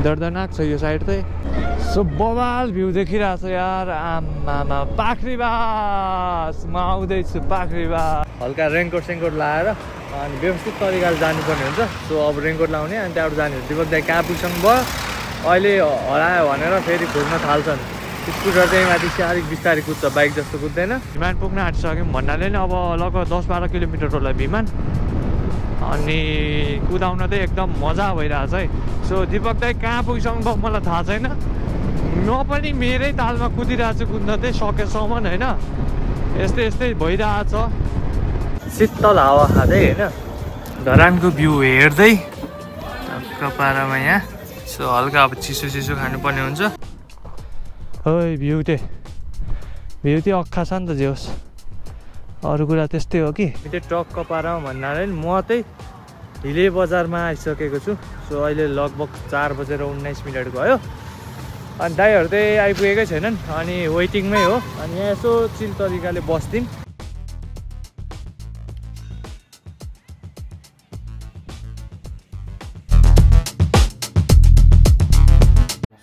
दर्दनाक छ यो साइड चाहिँ सो बवाल भ्यू देखिरहेको छ यार आमा पाखरीबासमा आउँदैछु पाखरीबास हल्का रेनकोट सेनकोट लाएर अनि व्यवस्थित तरिकाले जानुपर्ने हुन्छ सो अब रेनकोट लाउने अनि त्यहाँबाट जाने हो दिपक दाइ कहाँ पुग्छन् भयो अहिले हरायो भनेर फेरि खोज्न थाल्छन् स्कुटर चाहिँ माथि अलिक बिस्तारै कुद्छ बाइक जस्तो कुद्दैन विमान पुग्न आँटिसक्यौँ भन्नाले नि अब लगभग 10-12 किलोमिटर होला विमान अनि कुदाउन चाहिँ एकदम मजा भइरहेछ है सो दिपक दाइ कहाँ पुगिसक्नु भयो मलाई थाहा छैन म पनि मेरै तालमा कुदिरहेको छु कुद्न चाहिँ सकेसम्म होइन यस्तै यस्तै भइरहेछ शीतल हावा खाँदै होइन धरानको भ्यू हेर्दै कपारामा यहाँ सो हल्का अब चिसो चिसो खानुपर्ने हुन्छ ओइ भ्यू चाहिँ अक्खा छ नि त जे होस् अरू कुरा त्यस्तै हो कि त्यो टक्क पारामा भन्नाले म चाहिँ हिले बजारमा आइसकेको छु सो अहिले लगभग 4:19 गयो अनि दाइहरू चाहिँ आइपुगेकै छैनन् अनि वेटिङमै हो अनि यहाँ यसो चिल तरिकाले बस्दिउँ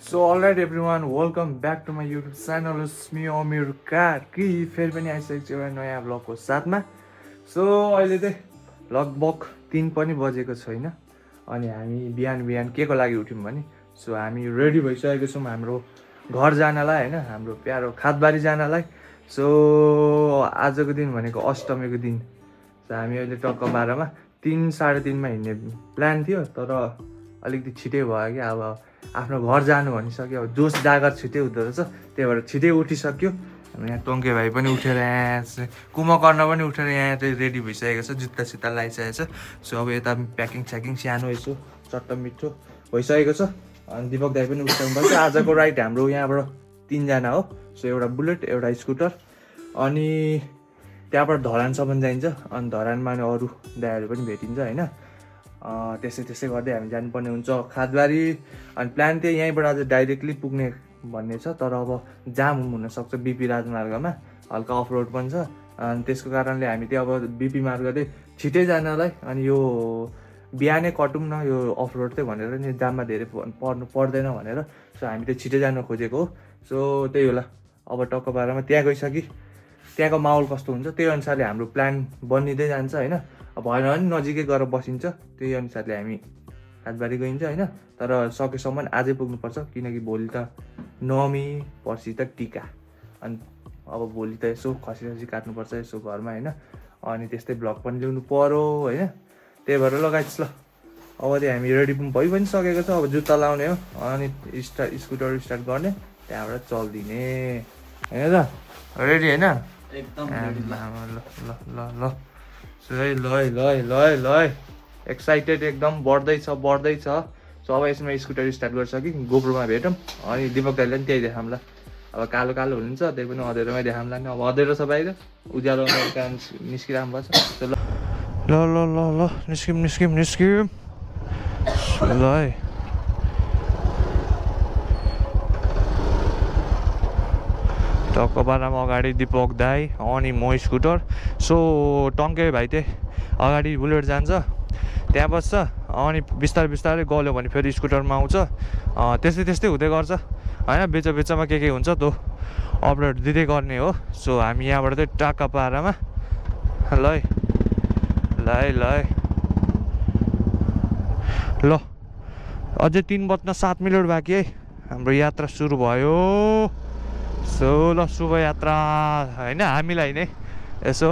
so alright everyone welcome back to my YouTube channel me Amir Karki फेरि पनि आइसकेको छु एउटा नयाँ ब्लगको साथमा सो अहिले चाहिँ लगभग 3 पनि बजेको छैन अनि हामी बिहान के को लागि उठ्यौँ भने सो हामी रेडी भइसकेको छौँ हाम्रो घर जानलाई होइन हाम्रो प्यारो खातबारी जानलाई सो आजको दिन भनेको अष्टमीको दिन सो हामी अहिले टक्क 12मा 3-3:30 हिँड्ने प्लान थियो तर अलिकति छिटै भयो कि अब आफ्नो घर जानु भनिसक्यो अब जोस जागर छिटै हुँदो रहेछ त्यही भएर छिटै उठिसक्यो यहाँ टङ्के भाइ पनि उठेर यहाँ कुम्भकर्ण पनि उठेर यहाँ चाहिँ रेडी भइसकेको छ जुत्ता सुत्ता लगाइसकेको छ सो अब यता प्याकिङ स्याकिङ सानो यसो चट्ट मिठो भइसकेको छ अनि दिपक दाइ पनि उठ्नुपर्छ आजको राइड हाम्रो यहाँबाट 3 जना हो सो एउटा बुलेट एउटा स्कुटर अनि त्यहाँबाट धरानसम्म जाइन्छ अनि धरानमा अनि अरू दाइहरू पनि भेटिन्छ होइन त्यसै गर्दै हामी जानुपर्ने हुन्छ खातबारी अनि प्लान चाहिँ यहीँबाट आज डाइरेक्टली पुग्ने भन्ने छ तर अब जाम हुनसक्छ बिपी राजमार्गमा हल्का अफ रोड पनि छ अनि त्यसको कारणले हामी चाहिँ अब बिपी मार्ग चाहिँ छिटै जानलाई अनि यो बिहानै कटौँ न यो अफ रोड चाहिँ भनेर नि जाममा धेरै पर्नु पर्दैन भनेर सो हामी चाहिँ छिटै जान खोजेको हो सो त्यही होला अब टक्क 12मा त्यहाँ गइसकि त्यहाँको माहौल कस्तो हुन्छ त्यही अनुसारले हाम्रो प्लान बनिँदै जान्छ होइन भएन भने नजिकै गएर बसिन्छ त्यही अनुसारले हामी खातबारी गइन्छ होइन तर सकेसम्म आजै पुग्नुपर्छ किनकि भोलि त नवमी पर्सि त टिका अनि अब भोलि त यसो खसी काट्नुपर्छ यसो घरमा होइन अनि त्यस्तै भ्लग पनि ल्याउनु पर्यो होइन त्यही भएर लगाइस् ल अब चाहिँ हामी रेडी भइ पनि सकेको छ अब जुत्ता लाउने हो अनि स्कुटर स्टार्ट गर्ने त्यहाँबाट चल्दिने होइन त रेडी होइन एकदम ल ल एक्साइटेड एकदम बढ्दैछ सो अब यसमा स्कुटर स्टार्ट गर्छ कि गोप्रोमा भेटौँ अनि दिपक दाइले पनि त्यही देखाउँला अब कालो हुन्छ त्यही पनि अँधेरोमै देखाउँला नि अब अँधेरो छ बाहिर उज्यालो कारण निस्किरहनु पर्छ ल निस्किम ल है टक्क 12मा अगाडि दिपक दाई अनि म स्कुटर सो टङ्के भाइ चाहिँ अगाडि बुलेट जान्छ त्यहाँ बस्छ अनि बिस्तारै गल्यो भने फेरि स्कुटरमा आउँछ त्यस्तै हुँदै गर्छ होइन बेचमा के हुन्छ त्यो अपडेट दिँदै गर्ने हो सो हामी यहाँबाट चाहिँ टाक्का पारामा ल अझै 3:07 बाँकी है हाम्रो यात्रा सुरु भयो सो ल शुभ यात्रा होइन हामीलाई नै यसो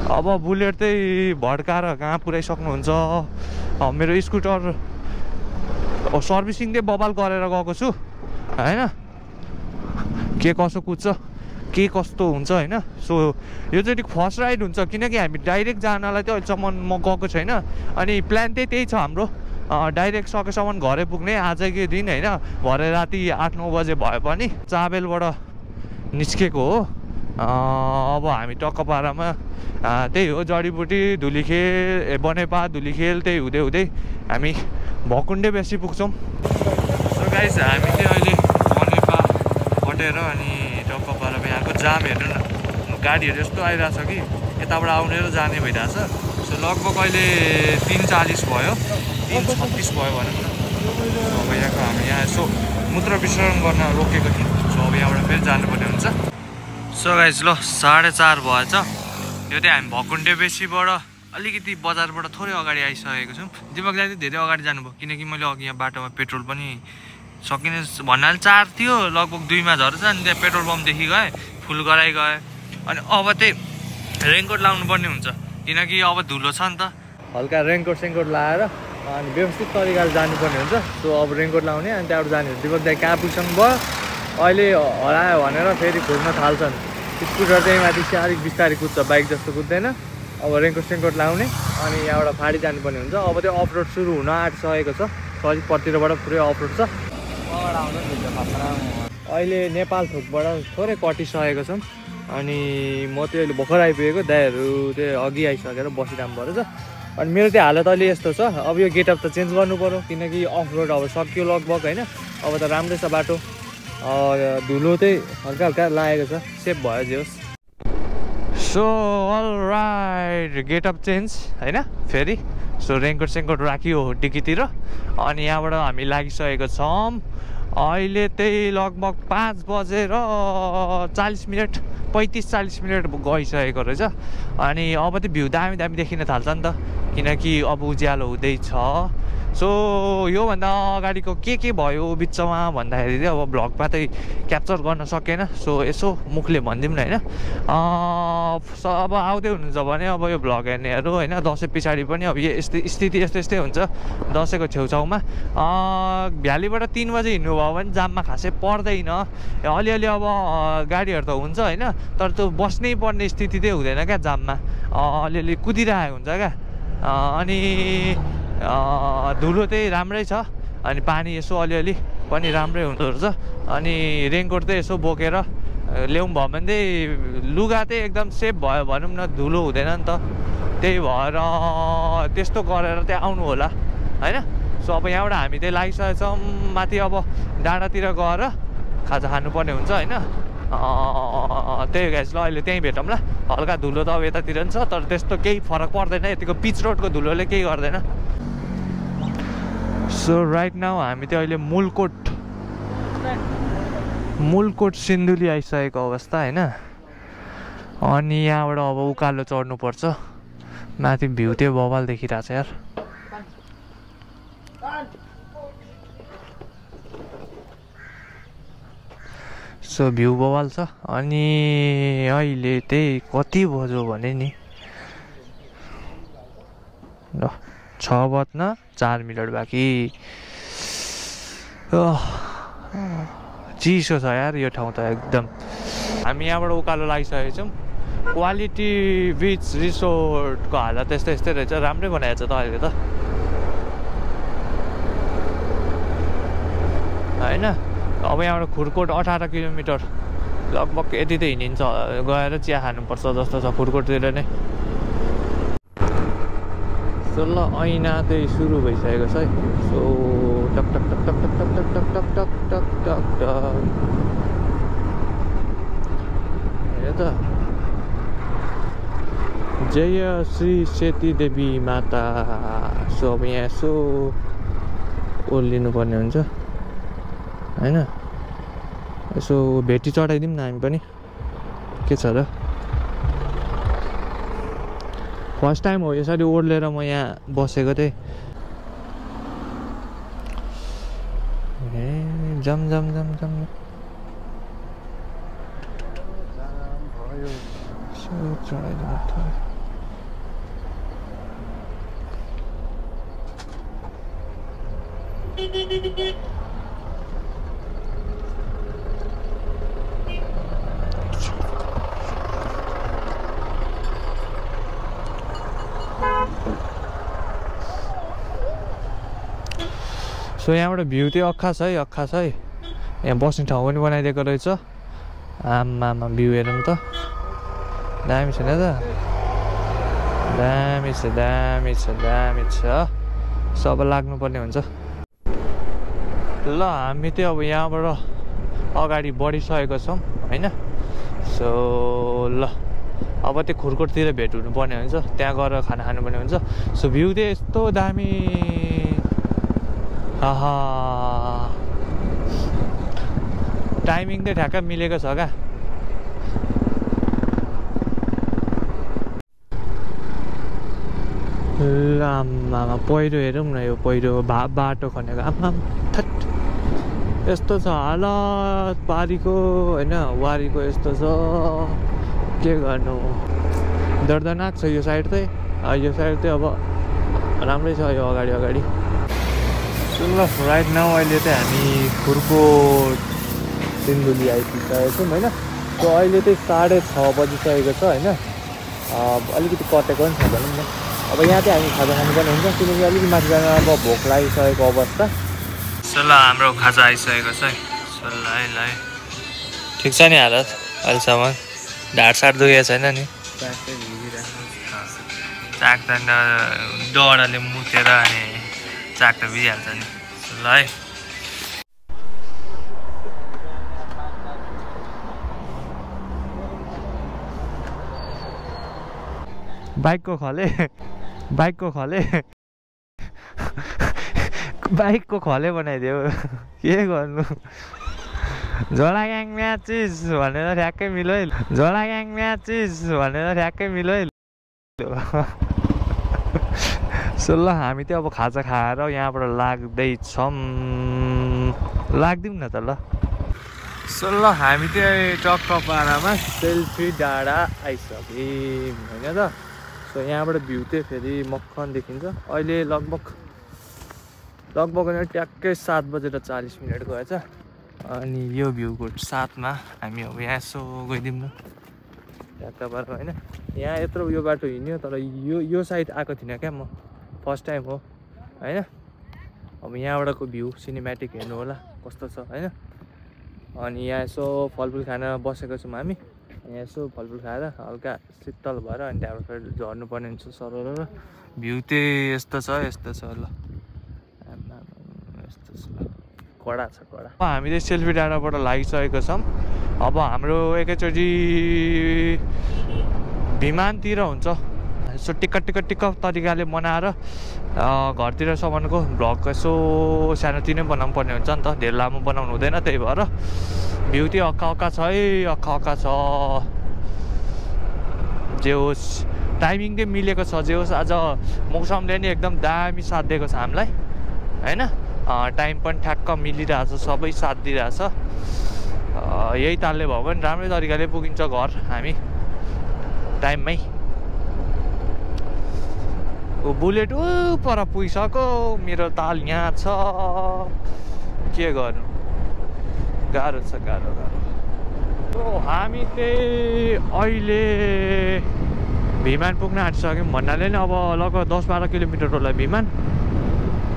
अब बुलेट चाहिँ भड्काएर कहाँ पुऱ्याइसक्नुहुन्छ मेरो स्कुटर सर्भिसिङ चाहिँ बबाल गरेर गएको छु होइन के कसो कुद्छ के कस्तो हुन्छ होइन सो यो चाहिँ फर्स्ट राइड हुन्छ किनकि हामी डाइरेक्ट जानलाई चाहिँ अहिलेसम्म म गएको छैन अनि प्लान चाहिँ त्यही छ हाम्रो डाइरेक्ट सकेसम्म घरै पुग्ने आजकै दिन होइन भरे राति 8-9 बजे भए पनि चाबेलबाट निस्केको हो अब हामी टक्क पारामा त्यही हो जडीबुटी धुलीखेल बनेपा धुलीखेल त्यही हुँदै हामी भकुण्डे बेसी पुग्छौँ सो गाइस हामी चाहिँ अहिले बनेपा कटेर अनि टक्क पारामा यहाँको जाम हेर्नु न गाडीहरू यस्तो आइरहेछ कि यताबाट आउने र जाने भइरहेछ सो लगभग अहिले 3:40 भयो, 3:36 भयो भनौँ न। अब यहाँको हामी यहाँ यसो मूत्र विसर्जन गर्न रोकेको थियौँ। सो अब यहाँबाट फेरि जानुपर्ने हुन्छ। सो गाइज ल 4:30 भएछ। यो चाहिँ हामी भकुन्डे बेसीबाट अलिकति बजारबाट थोरै अगाडि आइसकेको छौँ। दिपक दाइ चाहिँ धेरै अगाडि जानुभयो किनकि मैले अघि यहाँ बाटोमा पेट्रोल पनि सकिने भन्नाले 4 थियो, लगभग 2मा झरेछ। अनि त्यहाँ पेट्रोल पम्पदेखि गएँ, फुल गराइ गएँ। अनि अब चाहिँ रेनकोट लाउनु पर्ने हुन्छ किनकि अब धुलो छ नि त। हल्का रेनकोट सेनकोट लाएर अनि व्यवस्थित तरिकाले जानुपर्ने हुन्छ। सो अब रेनकोट लाउने अनि त्यहाँबाट जाने हुन्छ। दिपक दाइ कहाँ पुग्छन् भयो, अहिले हरायो भनेर फेरि खोज्न थाल्छन्। स्कुटर चाहिँ माथि अलिक बिस्तारै कुद्छ, बाइक जस्तो कुद्दैन। अब रेनकोट सेनकोट लाउने अनि यहाँबाट फाडी जानुपर्ने हुन्छ। अब त्यो अफ रोड सुरु हुन आँटिसकेको छ। सरी पट्टिरबाट पुरै अफ रोड छ। अहिले नेपाल थोकबाट थोरै कटिसकेको छौँ। अनि म चाहिँ अहिले भर्खर आइपुगेको, दाइहरू चाहिँ अघि आइसकेर बसिराम भएर छ। अनि मेरो चाहिँ हालत अहिले यस्तो छ। अब यो गेटअप त चेन्ज गर्नु पऱ्यो किनकि अफ रोड अब सक्यो लगभग होइन। अब त राम्रै छ बाटो, धुलो चाहिँ हल्का हल्का लागेको छ, सेफ भयो जे होस्। सो अलराइट, गेटअप चेन्ज होइन फेरि। सो रेनकोट सेनकोट राखियो डिकीतिर। अनि यहाँबाट हामी लागिसकेको छौँ। अहिले चाहिँ लगभग 5:40 35-40 मिनट गइसकेको रहेछ। अनि अब चाहिँ भ्यू दामी दामी देखिन थाल्छ नि त किनकि अब उज्यालो हुँदैछ। सो योभन्दा अगाडिको के भयो बिचमा भन्दाखेरि चाहिँ अब भ्लगमा चाहिँ क्याप्चर गर्न सकेन। सो यसो मुखले भनिदिउँ न होइन। अब आउँदै हुनुहुन्छ भने अब यो भ्लग हेर्नेहरू होइन, दसैँ पछाडि पनि अब यो स्थिति यस्तै हुन्छ दसैँको छेउछाउमा। भ्यालीबाट 3 बजे हिँड्नुभयो भने जाममा खासै पर्दैन। अलिअलि अब गाडीहरू त हुन्छ होइन, तर त्यो बस्नै पर्ने स्थिति चाहिँ हुँदैन क्या जाममा। अलिअलि कुदिरहेको हुन्छ क्या। अनि धुलो चाहिँ राम्रै छ। अनि पानी यसो अलिअलि पनि राम्रै हुँदो रहेछ। अनि रेनकोट चाहिँ यसो बोकेर ल्याउँ भयो भने चाहिँ लुगा चाहिँ एकदम सेफ भयो भनौँ न, धुलो हुँदैन नि त। त्यही भएर त्यस्तो गरेर चाहिँ आउनु होला होइन। सो अब यहाँबाट हामी चाहिँ लागिसकेको छौँ माथि। अब डाँडातिर गएर खाजा खानुपर्ने हुन्छ होइन। त्यही गाइस ल अहिले त्यहीँ भेटौँ ल। हल्का धुलो त अब यतातिर पनि छ तर त्यस्तो केही फरक पर्दैन, यतिको पिच रोडको धुलोले केही गर्दैन। सो राइट नाउ हामी चाहिँ अहिले मुलकोट सिन्धुली आइसकेको अवस्था होइन। अनि यहाँबाट अब उकालो चढ्नुपर्छ। माथि भ्यू त्यो बवाल देखिरहेको छ यार। सो भ्यू बवाल छ। अनि अहिले त्यही कति बज्यो भने नि ल 6:04 बाँकी। चिसो छ यार यो ठाउँ त एकदम। हामी यहाँबाट उकालो लागिसकेको छौँ। क्वालिटी बिच रिसोर्टको हालत यस्तै रहेछ, राम्रै बनाएको छ त अहिले त होइन। अब यहाँबाट खुरकोट 18 किलोमिटर लगभग यति त हिँडिन्छ, गएर चिया खानुपर्छ जस्तो छ खुरकोटतिर नै। सो ल ऐना चाहिँ सुरु भइसकेको छ है। सो टक टक टक टक टक टक टक टक टक टक टक टक हेर त। जय श्री सेती देवी माता। सो अब यहाँ यसो ओर्लिनु पर्ने हुन्छ होइन। यसो भेटी चढाइदिउँ न हामी पनि, के छ र। फर्स्ट टाइम हो यसरी ओर्लेर म यहाँ बसेको थिएँ। ए जम जम जम जम चढाइदिनु। सो यहाँबाट भ्यू चाहिँ अक्खा छ है। यहाँ बस्ने ठाउँ पनि बनाइदिएको रहेछ। आमामा भ्यू हेरौँ त, दामी छ नि त, दामी छ। सब लाग्नुपर्ने हुन्छ। ल हामी चाहिँ अब यहाँबाट अगाडि बढिसकेको छौँ होइन। सो ल अब त्यो खुर्कोटतिर भेट हुनुपर्ने हुन्छ, त्यहाँ गएर खाना खानुपर्ने हुन्छ। सो भ्यू चाहिँ यस्तो दामी, आहा टाइमिङ चाहिँ ठ्याक्कै मिलेको छ क्या। आम्मामा पहिरो हेरौँ न, यो पहिरो बाटो खनेको आम्माम थट यस्तो छ हालत पारीको होइन, वारीको यस्तो छ, के गर्नु। दर्दनाक छ यो साइड चाहिँ, यो साइड चाहिँ अब राम्रै छ यो अगाडि अगाडि। ल राइट नाउ अहिले चाहिँ हामी खुर्कोट सिन्धुली आइपुगिसकेको छौँ होइन। सो अहिले चाहिँ 6:30 बजिसकेको छ होइन, अलिकति कटेको पनि छ भनौँ न। अब यहाँ चाहिँ हामी खाजा खानुपर्ने हुन्छ, किनकि अलिकति माथि जान अब भोक लागिसकेको अवस्था। ल हाम्रो खाजा आइसकेको छ है। ल है ठिक छ नि हालत अहिलेसम्म, ढाडसाड दुखेको छैन नि? चाक त डढाले मुतेर अनि चाक त भिडिहाल्छ नि। ल है बाइकको खले बनाइदियो, के गर्नु। झोला ग्याङ म्याचिस भनेर ठ्याक्कै मिलो है, झोला ग्याङ म्याचिस भनेर ठ्याक्कै मिलो है। सो ल हामी चाहिँ अब खाजा खाएर यहाँबाट लाग्दैछौँ, लाग्दिउँ न त ल। सो ल हामी चाहिँ टक्क पारामा सेल्फी डाँडा आइसक्यौँ होइन त। सो यहाँबाट भ्यू चाहिँ फेरि मक्खन देखिन्छ। अहिले लगभग ट्याक्कै 7:40 गएछ। अनि यो भ्यूको साथमा हामी अब यहाँ यसो गइदिउँ न ट्याक्क पारा होइन। यहाँ यत्रो यो बाटो हिँड्यो, तर यो साइड आएको थिइनँ क्या म, फर्स्ट टाइम हो होइन। अब यहाँबाटको भ्यू सिनेमेटिक हेर्नु होला कस्तो छ होइन। अनि यहाँ यसो फलफुल खान बसेको छौँ हामी, यहाँ यसो फलफुल खाएर हल्का शीतल भएर अनि त्यहाँबाट फेरि झर्नु पर्ने हुन्छ सरर। भ्यू चाहिँ यस्तो छ ल, यस्तो छ कडा छ कडा। हामी चाहिँ सेल्फी डाँडाबाट लागिसकेको छौँ। अब हाम्रो एकैचोटि विमानतिर हुन्छ, यसो टिक्क तरिकाले बनाएर घरतिरसम्मको भ्लग यसो सानोतिनो बनाउनु पर्ने हुन्छ नि त, धेरै लामो बनाउनु हुँदैन। त्यही भएर भ्यू चाहिँ अक्का छ है, अक्का छ। जे होस् टाइमिङ चाहिँ मिलेको छ, जे होस् आज मौसमले नि एकदम दामी साथ दिएको छ हामीलाई होइन। टाइम पनि ठ्याक्क मिलिरहेछ, सबै साथ दिइरहेछ। यही तालले भयो भने राम्रै तरिकाले पुगिन्छ घर हामी टाइममै। बुलेट पर पुगिसक्यो, मेरो ताल यहाँ छ, के गर्नु, गाह्रो छ गाह्रो। हामी चाहिँ अहिले विमान पुग्न आँटिसक्यौँ भन्नाले नि अब लगभग 10-12 किलोमिटर होला विमान।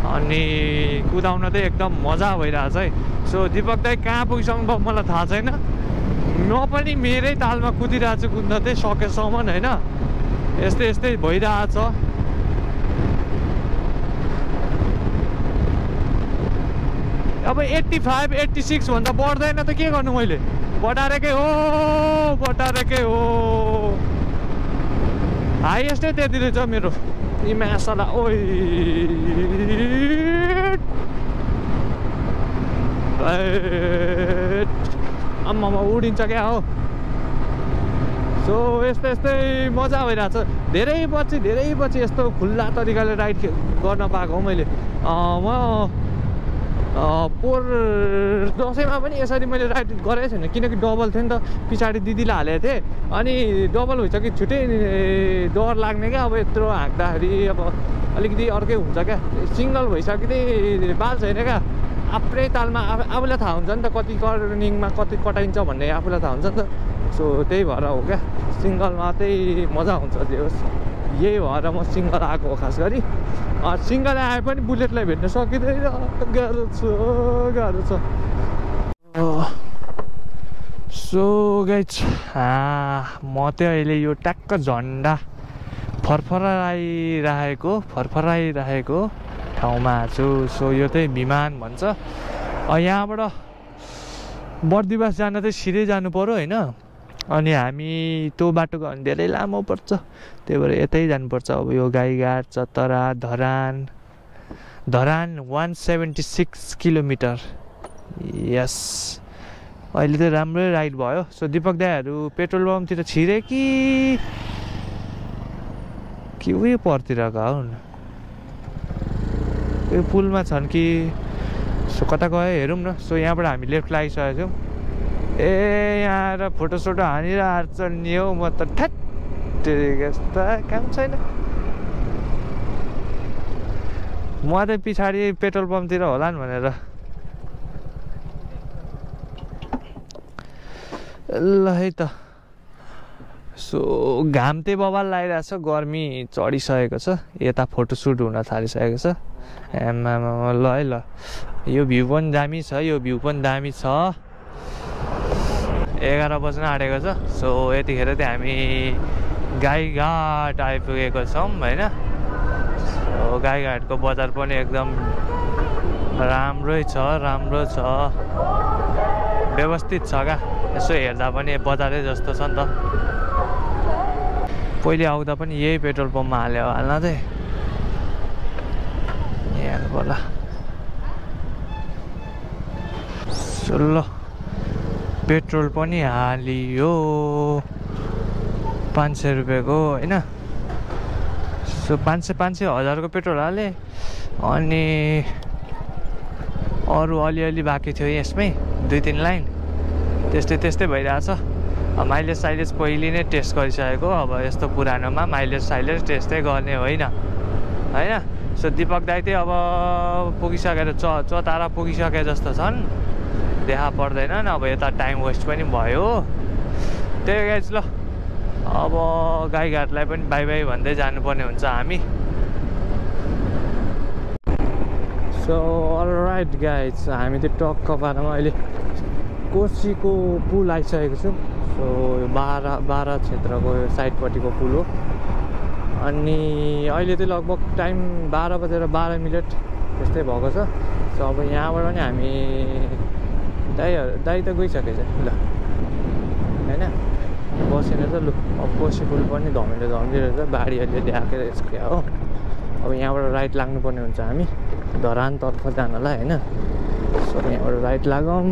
अनि कुदाउन चाहिँ एकदम मजा भइरहेछ है। सो दिपक दाइ कहाँ पुगिसक्नु भयो मलाई थाहा छैन, म पनि मेरै तालमा कुदिरहेको छु, कुद्न चाहिँ सकेसम्म होइन। यस्तै भइरहेछ। अब 85-86 भन्दा बढ्दैन त के गर्नु, मैले बटारेकै हो। हाइएस्टै त्यति रहेछ मेरो यी मासला। ओइ आम्मामा उडिन्छ क्या हो। सो यस्तै मजा भइरहेछ। धेरै पछि यस्तो खुल्ला तरिकाले राइड गर्न पाएको हो मैले। म पोहोर दसैँमा पनि यसरी मैले राइड गरेकै छैन, किनकि डबल थियो नि त, पछाडि दिदीलाई हालेको थिएँ। अनि डबल भइसक्यो, छुट्टै डर लाग्ने क्या अब यत्रो हाँक्दाखेरि। अब अलिकति अर्कै हुन्छ क्या, सिङ्गल भइसक्यो त्यही बाल छैन क्या। आफ्नै तालमा आफूलाई थाहा हुन्छ नि त, कति टर्निङमा कति कटाइन्छ भन्ने आफूलाई थाहा हुन्छ नि त। सो त्यही भएर हो क्या, सिङ्गलमा त्यही मजा हुन्छ। जे होस् यही भएर म सिङ्गल आएको हो खास गरी। सिङ्गल आए पनि बुलेटलाई भेट्न सकिँदैन, गाह्रो छ। सो गाइज म चाहिँ अहिले यो ट्याक्क झन्डा फरफराइरहेको ठाउँमा छु। सो यो चाहिँ विमान भन्छ। यहाँबाट बर्दिवास जान चाहिँ सिधै जानु पर्यो होइन। अनि हामी त्यो बाटो गयो भने धेरै लामो पर्छ, त्यही भएर यतै जानुपर्छ। अब यो गाईघाट, चतरा, धरान 176 किलोमिटर। यस, अहिले त राम्रै राइड भयो। सो दिपक दाईहरू पेट्रोल पम्पतिर छिरे कि उयो परतिर गयो हुन्, यो पुलमा छन् कि। सो कता गयो हेरौँ न। सो यहाँबाट हामी लेफ्ट लागिसकेको छौँ। ए यहाँ आएर फोटोसोटो हानेर हार्छ नि हौ, म त ठ्याट काम छैन। म त पछाडि पेट्रोल पम्पतिर होला नि भनेर। ल है त। सो घाम चाहिँ बबाल लागिरहेछ, गर्मी चढिसकेको छ, यता फोटोसुट हुन थालिसकेको छ। आमामा, ल है ल। यो भ्यू पनि दामी छ, यो भ्यू पनि दामी छ। 11 बज्न आँटेको छ। सो यतिखेर चाहिँ हामी गाईघाट आइपुगेको छौँ होइन। सो गाईघाटको बजार पनि एकदम राम्रै छ, राम्रो छ, व्यवस्थित छ क्या। यसो हेर्दा पनि बजारै जस्तो छ नि त। पहिले आउँदा पनि यही पेट्रोल पम्पमा हाल्न चाहिँ यहाँ होला। सो ल, पेट्रोल पनि हालियो 500 रुपियाँको होइन। सो 500 1000को पेट्रोल हालेँ। अनि अरू अलिअलि बाँकी थियो यसमै, 2-3 लाइन। त्यस्तै भइरहेछ। माइलेज साइलेज पहिले नै टेस्ट गरिसकेको, अब यस्तो पुरानोमा माइलेज साइलेज टेस्टै गर्ने होइन। सो दिपक दाई चाहिँ अब पुगिसकेर चतारा पुगिसके जस्तो छन्, देखा पर्दैनन्। अब यता टाइम वेस्ट पनि भयो। त्यही गाइज ल, अब गाईघाटलाई पनि बाई बाई भन्दै जानुपर्ने हुन्छ हामी। सो अलराइट गाइज, हामी चाहिँ टक्क पारामा अहिले कोसीको पुल आइसकेको छौँ। सो बाह्र क्षेत्रको साइडपट्टिको पुल हो। अनि अहिले चाहिँ लगभग टाइम 12:12 त्यस्तै भएको छ। सो अब यहाँबाट पनि हामी दाई त गइसकेछ ल होइन, बसेन त लु। अब कोसी पुल पनि धमिलो रहेछ, बाढी अलिअलि आएको यसको हो। अब यहाँबाट राइट लाग्नुपर्ने हुन्छ हामी धरानतर्फ जानलाई होइन। सो यहाँबाट राइट लागौँ।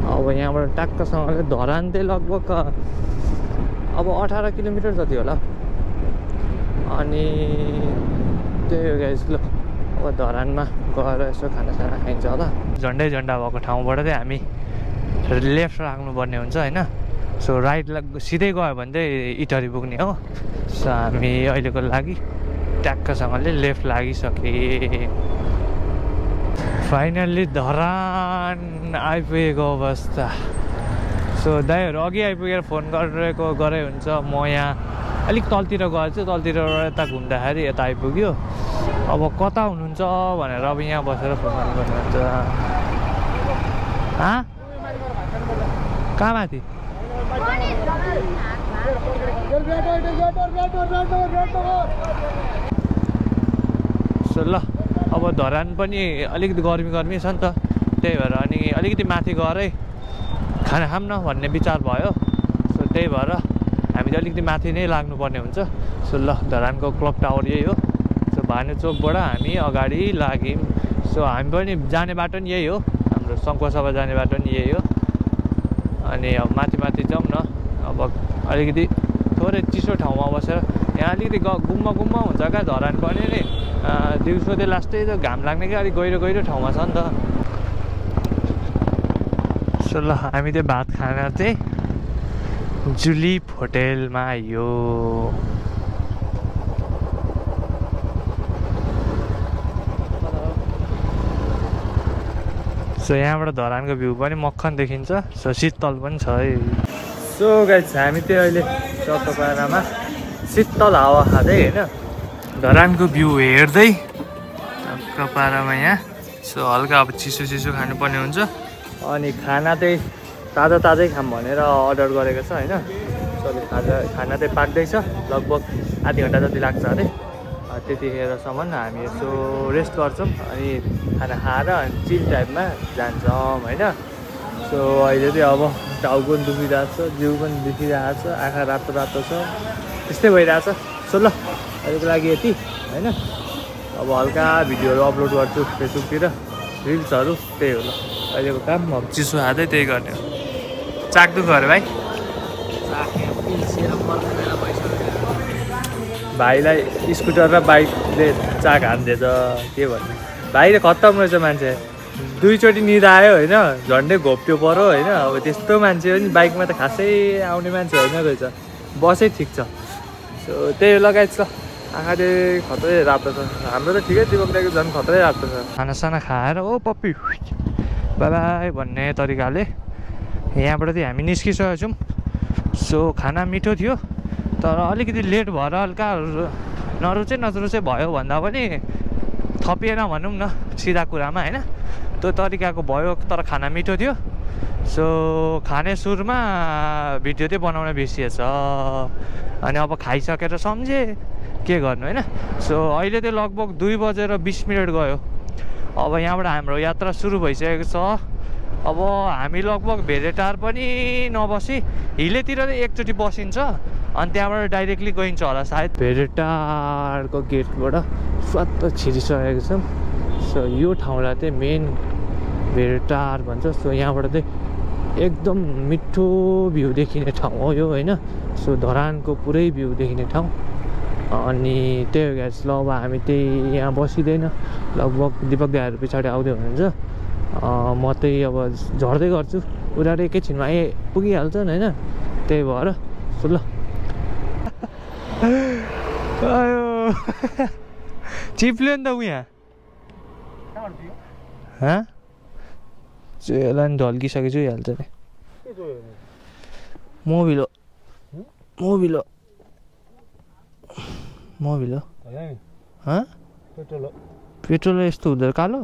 अब यहाँबाट ट्याक्कसँगले धरान चाहिँ लगभग अब 18 किलोमिटर जति होला। अनि त्यही हो गाइस ल, अब धरानमा गएर यसो खानासाना खाइन्छ होला। झन्डै भएको ठाउँबाट चाहिँ हामी लेफ्ट लाग्नुपर्ने हुन्छ होइन। सो राइट सिधै गयो भने चाहिँ इटहरी पुग्ने हो। सो हामी अहिलेको लागि ट्याक्कसँगले लेफ्ट लागिसके। फाइनल्ली धरान आइपुगेको अवस्था। सो दाइहरू अघि आइपुगेर फोन गरे हुन्छ। म यहाँ अलिक तलतिर गएर चाहिँ तलतिर यता घुम्दाखेरि यता आइपुग्यो। अब कता हुनुहुन्छ भनेर अब यहाँ बसेर फोन गर्नुपर्ने हुन्छ। कहाँ माथि? सो ल, अब धरान पनि अलिकति गर्मी छ नि त, त्यही भएर अनि अलिकति माथि गएरै खाना खाऊँ न भन्ने विचार भयो। सो त्यही भएर हामी चाहिँ अलिकति माथि नै लाग्नुपर्ने हुन्छ। सो ल, धरानको क्लक टावर यही हो। सो भानुचोकबाट हामी अगाडि लाग्यौँ। सो हामी पनि जाने बाटो नि यही हो, हाम्रो सङ्खुवासभा जाने बाटो नि यही हो। अनि अब माथि जाउँ न। अब अलिकति थोरै चिसो ठाउँमा बसेर, यहाँ अलिकति गुम्मा हुन्छ क्या धरान पनि नि। दिउँसो चाहिँ लास्टै त घाम लाग्ने क्या, अलिक गहिरो ठाउँमा छ नि त। सो ल, हामी चाहिँ भात खाना चाहिँ जुलिप होटेलमा आयो। सो यहाँबाट धरानको भ्यू पनि मक्खन देखिन्छ। सो शीतल पनि छ है। सो गाइस, हामी चाहिँ अहिले चतपारामा शीतल हावा खाँदै होइन, धरानको भ्यू हेर्दै चतपारामा यहाँ। सो हल्का अब चिसो खानुपर्ने हुन्छ। अनि खाना चाहिँ ताजै खाम भनेर अर्डर गरेको छ होइन। सो खाना चाहिँ पाक्दैछ, लगभग आधी घन्टा जति लाग्छ अरे। त्यतिखेरसम्म हामी यसो रेस्ट गर्छौँ, अनि खाना खाएर अनि चिल टाइपमा जान्छौँ होइन। सो अहिले चाहिँ अब टाउको पनि दुखिरहेको छ, जिउ पनि दुखिरहेको छ, आँखा रातो रातो छ, त्यस्तै भइरहेछ। सो ल अहिलेको लागि यति होइन। अब हल्का भिडियोहरू अपलोड गर्छु फेसबुकतिर, रिल्सहरू, त्यही हो ल अहिलेको काम। अब चिसो हातै त्यही गर्ने हो। चाक दुख अरे भाइ, भाइलाई स्कुटर र बाइकले चाक हान्दिएछ के भन्ने। भाइ त खत्तम रहेछ मान्छे, 2 चोटि निदा आयो होइन, झन्डै घोप्ट्यो पऱ्यो होइन। अब त्यस्तो मान्छे हो नि, बाइकमा त खासै आउने मान्छे होइन रहेछ, बसै ठिक छ। सो त्यही लगायत छ, आँखा चाहिँ खत्रै रातो छ। हाम्रो त ठिकै, दिपक दाइको झन् खत्रै रातो छ। खानासाना खाएर ओ पप्पी बाई बाई भन्ने तरिकाले यहाँबाट चाहिँ हामी निस्किसकेको छौँ। सो खाना मिठो थियो, तर अलिकति लेट भएर हल्का नरुचै भयो भन्दा पनि थपिएन भनौँ न सिधा कुरामा होइन, त्यो तरिकाको भयो। तर खाना मिठो थियो। सो खाने सुरुमा भिडियो चाहिँ बनाउन बिर्सिएछ, अनि अब खाइसकेर सम्झेँ के गर्नु होइन। सो अहिले चाहिँ लगभग 2:20 गयो। अब यहाँबाट हाम्रो यात्रा सुरु भइसकेको छ। अब हामी लगभग भेरेटार पनि नबसी हिलेतिर चाहिँ एकचोटि बसिन्छ, अनि त्यहाँबाट डाइरेक्टली गइन्छ होला सायद। भेरेटारको गेटबाट स्वात्त छिरिसकेको छौँ। सो यो ठाउँलाई चाहिँ मेन भेरेटार भन्छ। सो यहाँबाट चाहिँ एकदम मिठो भ्यू देखिने ठाउँ हो यो होइन। सो धरानको पुरै भ्यू देखिने ठाउँ। अनि त्यही हो गाइस। ल अब हामी त्यही यहाँ बसिँदैन, लगभग दिपक दाइहरू पछाडि आउँदै हुनुहुन्छ। म चाहिँ अब झर्दै गर्छु, उनीहरू एकैछिनमा पुगिहाल्छन् होइन, त्यही भएर। सो ल चिप्ल्यो नि त उ यहाँ चोला नि ढल्किसके चुइहाल्छ नि। मोबिलो पेट्रोल यस्तो हुँदो कालो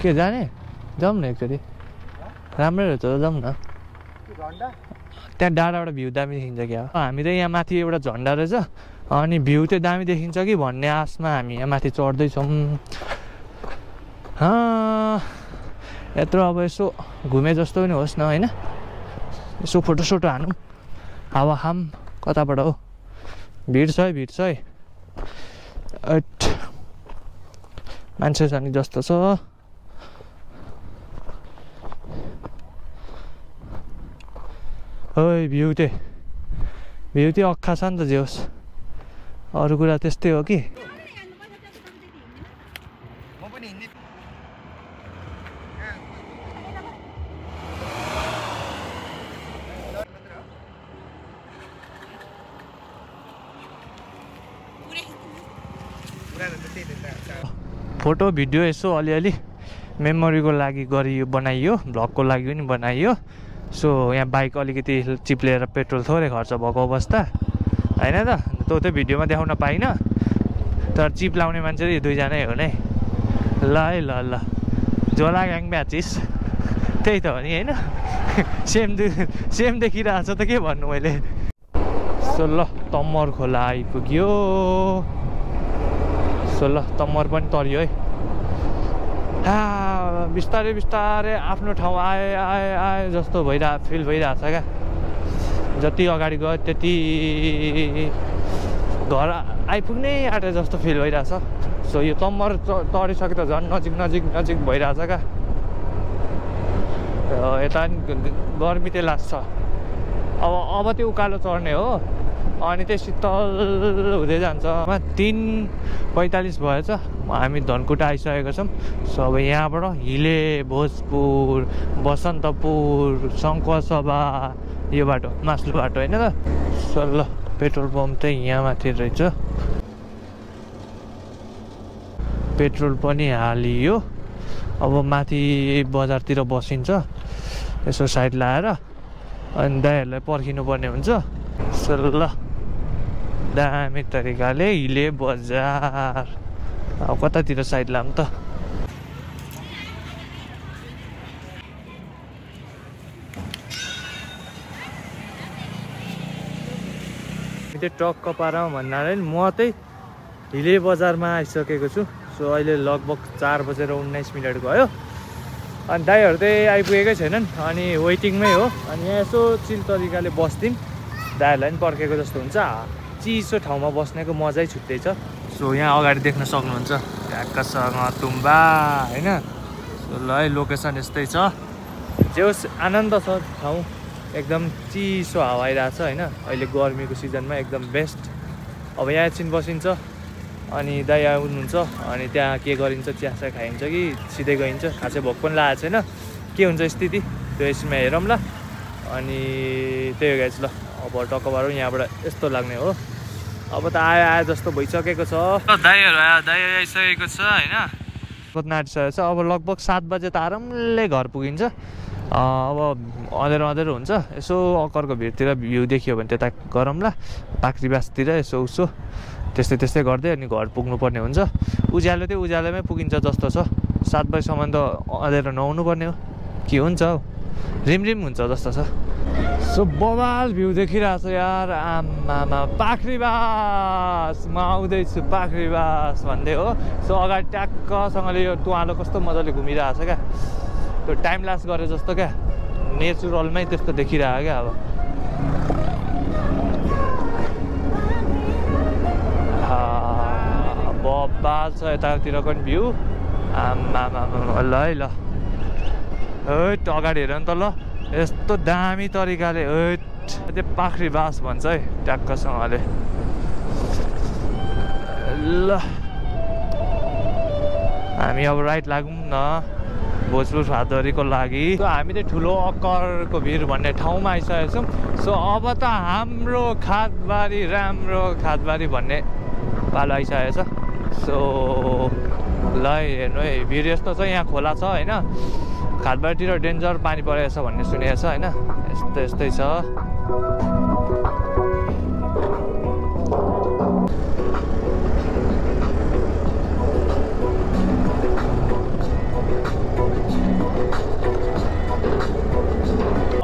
के जाने। जाउँ न एकचोटि, राम्रै रहेछ जाउँ न। त्यहाँ डाँडाबाट भ्यू दामी देखिन्छ क्या। हामी त यहाँ माथि एउटा झन्डा रहेछ, अनि भ्यू चाहिँ दामी देखिन्छ कि भन्ने आशमा हामी यहाँ माथि चढ्दैछौँ। यत्रो अब यसो घुमे जस्तो पनि होस् न होइन, यसो फोटोसोटो हानौँ, हावा खाम। कताबाट हो, भिड छ है। मान्छे छ नि जस्तो छ। ओइ भ्यू चाहिँ अक्खा छ नि त जे होस्, अरू कुरा त्यस्तै हो कि। फोटो भिडियो यसो अलिअलि मेमोरीको लागि बनाइयो, भ्लगको लागि पनि बनाइयो। सो यहाँ बाइक अलिकति चिप्लेर पेट्रोल थोरै खर्च भएको अवस्था होइन त, त्यो चाहिँ भिडियोमा देखाउन पाइनँ। तर चिप लाउने मान्छे चाहिँ 2जना हो नै। ल है ल झोला ग्याङ ब्याचिस त्यही त हो नि होइन। सेम देखिरहेको छ त के भन्नु मैले। सो ल तम्मर खोला आइपुग्यो। सो ल तम्मर पनि तर्यो है। बिस्तारै आफ्नो ठाउँ आए जस्तो फिल भइरहेछ क्या। जति अगाडि गयो त्यति घर आइपुग्नै आँटे जस्तो फिल भइरहेछ। सो यो तम्मर तरिसके त झन् नजिक भइरहेछ क्या। यता गर्मी चाहिँ लाग्छ। अब त्यो उकालो चढ्ने हो, अनि चाहिँ शीतल हुँदै जान्छ। 3:45 भएछ, हामी धनकुटा आइसकेको छौँ। सो अब यहाँबाट हिले, भोजपुर, बसन्तपुर, सङ्खुवासभा यो बाटो मास्लु बाटो होइन त। सो ल पेट्रोल पम्प चाहिँ यहाँ माथि रहेछ। पेट्रोल पनि हालियो। अब माथि बजारतिर बसिन्छ, यसो साइड लाएर, अनि दाइहरूलाई पर्खिनु पर्ने हुन्छ। सो ल दामी तरिकाले हिले बजार। अब कतातिर साइड लाम त। टक्क पारामा भन्नाले म चाहिँ हिले बजारमा आइसकेको छु। सो अहिले लगभग 4:19 भयो अनि दाइहरू चाहिँ आइपुगेकै छैनन् अनि वेटिङमै हो अनि यहाँ यसो चिल तरिकाले बस्दिउँ दाइहरूलाई पनि पर्खेको जस्तो हुन्छ चिसो ठाउँमा बस्नेको मजै छुट्टै छ सो यहाँ अगाडि देख्न सक्नुहुन्छ ढ्याक्कसँग तुम्बा होइन सो ल है लोकेसन यस्तै छ जे होस् आनन्द छ ठाउँ एकदम चिसो हावा आइरहेछ होइन अहिले गर्मीको सिजनमा एकदम बेस्ट अब यहाँ एकछिन बसिन्छ अनि दाइ आउनुहुन्छ अनि त्यहाँ के गरिन्छ चियासा खाइन्छ कि सिधै गइन्छ खासै भोक पनि लागेको छैन के हुन्छ स्थिति त्यो एकछिनमा हेरौँ ल अनि त्यही हो गाइस ल अब टक्कबारो यहाँबाट यस्तो लाग्ने हो अब त आयो जस्तो भइसकेको छ दाइ आइसकेको छ होइन कुद्न आँटिसकेको छ अब लगभग 7 बजे त आरामले घर पुगिन्छ अब अँधेरो हुन्छ यसो अक्करको भिरतिर भ्यू देखियो भने त्यता गरौँला पाख्रीबासतिर यसो उसो त्यस्तै गर्दै अनि घर पुग्नुपर्ने हुन्छ उज्यालो चाहिँ उज्यालोमै पुगिन्छ जस्तो छ 7 बजीसम्म त अँधेरो नहुनु पर्ने हो के हुन्छ हौ रिमरिम हुन्छ जस्तो छ सो बवाल भ्यू देखिरहेको छ यार आमामा पाख्रीबास म आउँदैछु पाख्रीबास भन्दै हो सो अगाडि ट्याक्कसँगले यो टुवालो कस्तो मजाले घुमिरहेको छ क्या त्यो टाइम लास गरे जस्तो क्या नेचुरलमै त्यस्तो देखिरहेको क्या अब बबाल छ यतातिरको पनि भ्यू आमामा ल है ल हैट अगाडि हेर नि त ल यस्तो दामी तरिकाले त्यो पाख्रीबास भन्छ है ट्याक्कसँगले ल हामी अब राइट लागौँ न भोजपुर फादरीको लागि हामी चाहिँ ठुलो अक्करको भिर भन्ने ठाउँमा आइसकेको छौँ सो अब त हाम्रो खादबारी राम्रो खादबारी भन्ने पालो आइसकेको छ सो ल हेर्नु है भिर यस्तो छ यहाँ खोला छ होइन खादबारीतिर डेन्जर पानी परेको छ भन्ने सुनेको छ होइन यस्तै छ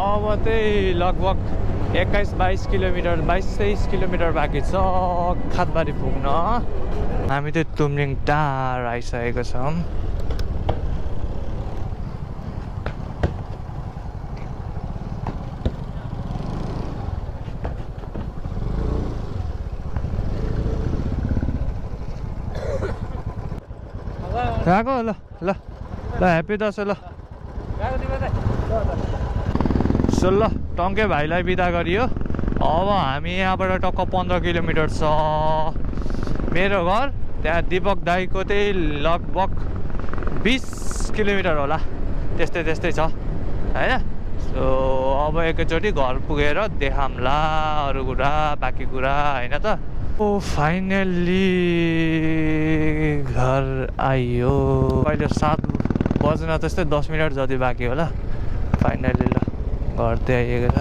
अब चाहिँ लगभग 21-22 किलोमिटर 22-23 किलोमिटर बाँकी छ खादबारी पुग्न हामी चाहिँ तुमलिङ टार आइसकेको छौँ गएको ल ल ल ह्याप्पी दसैँ ल सो ल टङ्के भाइलाई बिदा गरियो अब हामी यहाँबाट टक्क 15 किलोमिटर छ मेरो घर त्यहाँ दिपक दाईको चाहिँ लगभग 20 किलोमिटर होला त्यस्तै छ होइन सो अब एकैचोटि घर पुगेर देखाउँला अरू कुरा बाँकी कुरा होइन त ओ फाइनल्ली घर आइयो अहिले 7 बज्न त्यस्तै 10 मिनट जति बाँकी होला फाइनल्ली ल घर चाहिँ आइएको छ